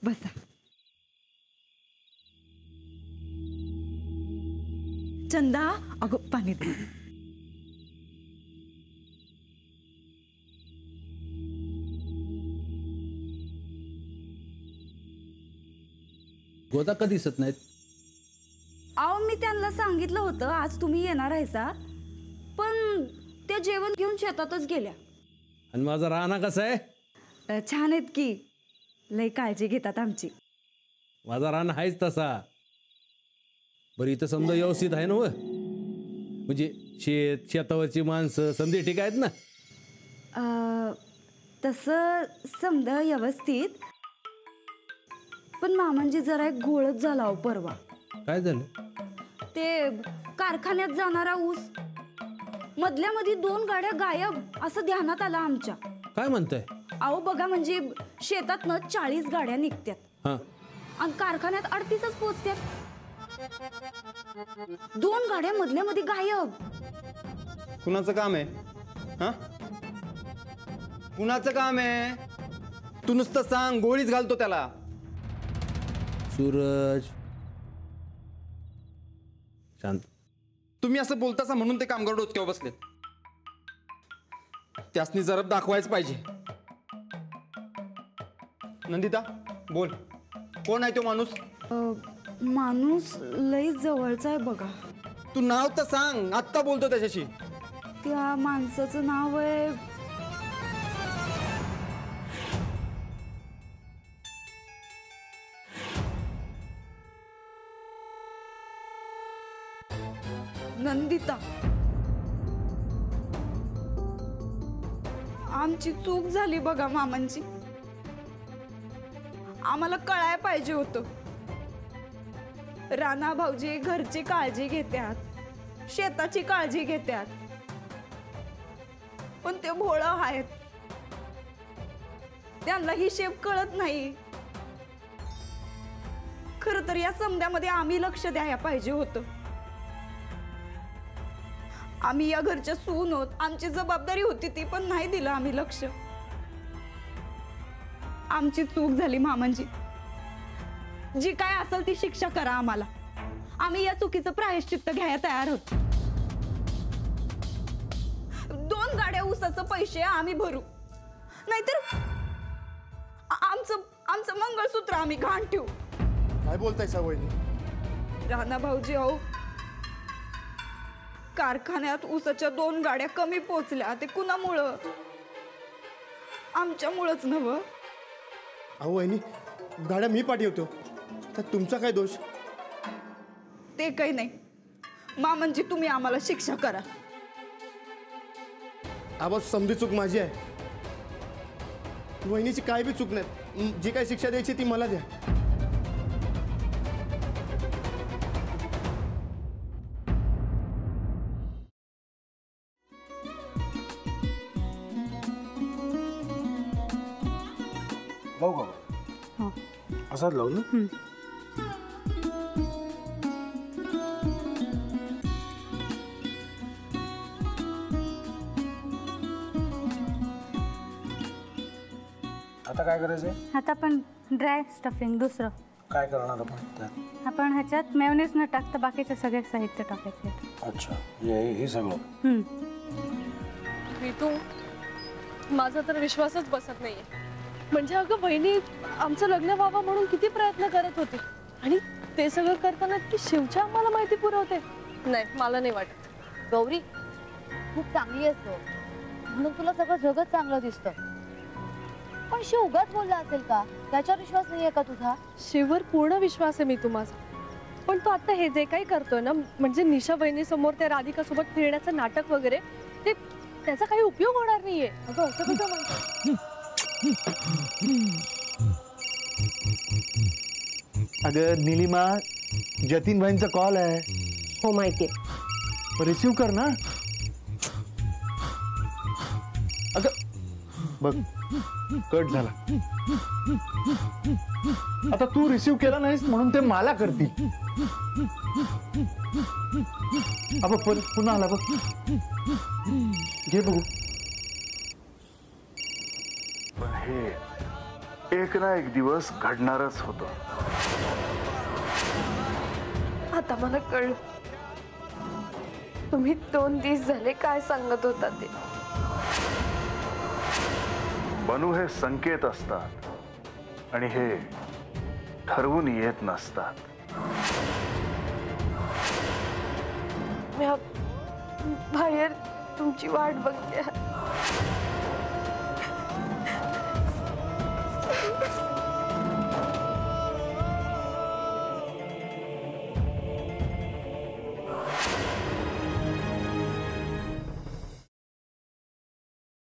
बसा. चंदा, अगं पाणी दे. गोदा का दिसत नाहीत? अहो मी त्यांना सांगितलं होतं आज तुम्ही येणार आहेसा, पण त्या जेवण घेऊन शेतातच गेल्या. आणि माझा राहणा कसा आहे? छान आहेत की, लई काळजी घेतात आमची. माझा राहणा आहेच तसा. बरं इथं समजा व्यवस्थित आहे ना व? म्हणजे शेतावरची माणसं समजे ठीक आहेत ना? तसं समजा व्यवस्थित, पण मामांजी जरा एक घोळच झाला हो परवा. काय झालं? ते कारखान्यात जाणारा ऊस मधल्या मध्ये 2 गाड्या गायब असं ध्यानात आलं आमच्या. काय म्हणताय? अहो बघा, म्हणजे शेतातनं 40 गाड्या निघतात. हा. आणि कारखान्यात 38च पोहोचतात. 2 गाड्या मधल्या मध्ये गायब. कुणाचं काम आहे? हा, कुणाचं काम आहे? तू नुसतं सांग, गोळीच घालतो त्याला. सूरज शांत. तुम्ही असं बोलतासा म्हणून ते कामगार डोक्यावर बसलेत. त्यासनी जरब दाखवायच पाहिजे. नंदिता बोल, कोण आहे तो माणूस? माणूस लई जवळचा आहे बघा. तू नाव तर सांग, आत्ता बोलतो त्याच्याशी. त्या माणसाचं नाव आहे नंदिता. आमची चूक झाली बघा मामांची. आम्हाला कळायला पाहिजे होतं. राणा भाऊजी घरची काळजी घेतात, शेताची काळजी घेतात, पण ते भोळं आहेत. त्यांना ही शेप कळत नाही. खरं तर या समद्यामध्ये आम्ही लक्ष द्यायला पाहिजे होतं. आम्ही या घरच्या सून होत, आमची जबाबदारी होती ती, पण नाही दिलं आम्ही लक्ष. आमची चूक झाली मामांजी. जी काय असेल ती शिक्षा करा आम्हाला. आम्ही या चुकीचं प्रायश्चित्त घ्यायला तयार होतो. 2 गाड्या ऊसाचं पैसे आम्ही भरू, नाहीतर आमचं मंगळसूत्र आम्ही घाण ठेवू. काय बोलताय सावयनी? राणा भाऊजी, अहो कारखान्यात ऊसाच्या 2 गाड्या कमी पोचल्या. ते कुणामुळं? आमच्यामुळंच नव्ह. अहो वहिनी, गाड्या मी पाठवतो, तर तुमचा काय दोष? ते काही नाही मामांजी, तुम्ही आम्हाला शिक्षा करा. आवाज समजी चूक माझी आहे. वहिनीची काय बी चूक नाही. जी काय शिक्षा द्यायची ती मला द्या. लावू का? असाच लावू ना. आता काय करायचंय? आता आपण ड्राय स्टफिंग दुसरं काय करणार आपण त्यात? आपण ह्याच्यात मेयोनीज न टाकता बाकीचे सगळे साहित्य टाकायचे. अच्छा, हे सगळं. ऋतू, माझा तर विश्वासच बसत नाहीये. म्हणजे अगं बहिणी आमचं लग्न व्हावं म्हणून किती प्रयत्न करत होती, आणि ते सगळं करताना ती शिवच्या आम्हाला माहिती पुरवते. नाही, मला नाही वाटत. गौरी खूप चांगली असतो म्हणून तुला सगळं जगत चांगलं दिसतं, पण शिव उगाच बोलला असेल का? त्याच्यावर विश्वास नाहीये का तुझा? शिववर पूर्ण विश्वास आहे मी तुम्हाला, पण तो आता हे जे काही करतोय ना, म्हणजे निशा बहिणी समोर त्या राधिका सोबत फिरण्याचं नाटक वगैरे, ते त्याचा काही उपयोग होणार नाहीये. अगं असं कसं म्हणतो? अगं नीलिमा, जतीन भाईंचा कॉल आहे. हो माहितीये. रिसीव कर ना. अगं बघ, कट झाला. आता तू रिसीव केला नाहीस म्हणून ते मला करतील. अब पुन्हा आला बघ, घे बघू. एक ना एक दिवस घडणारच होतं. आता मला कळलं तुम्ही 2 दिवस झाले काय सांगत होता ते. बनू हे संकेत असतात आणि हे ठरवून येत नसतात. मी बाहेर तुमची वाट बघते.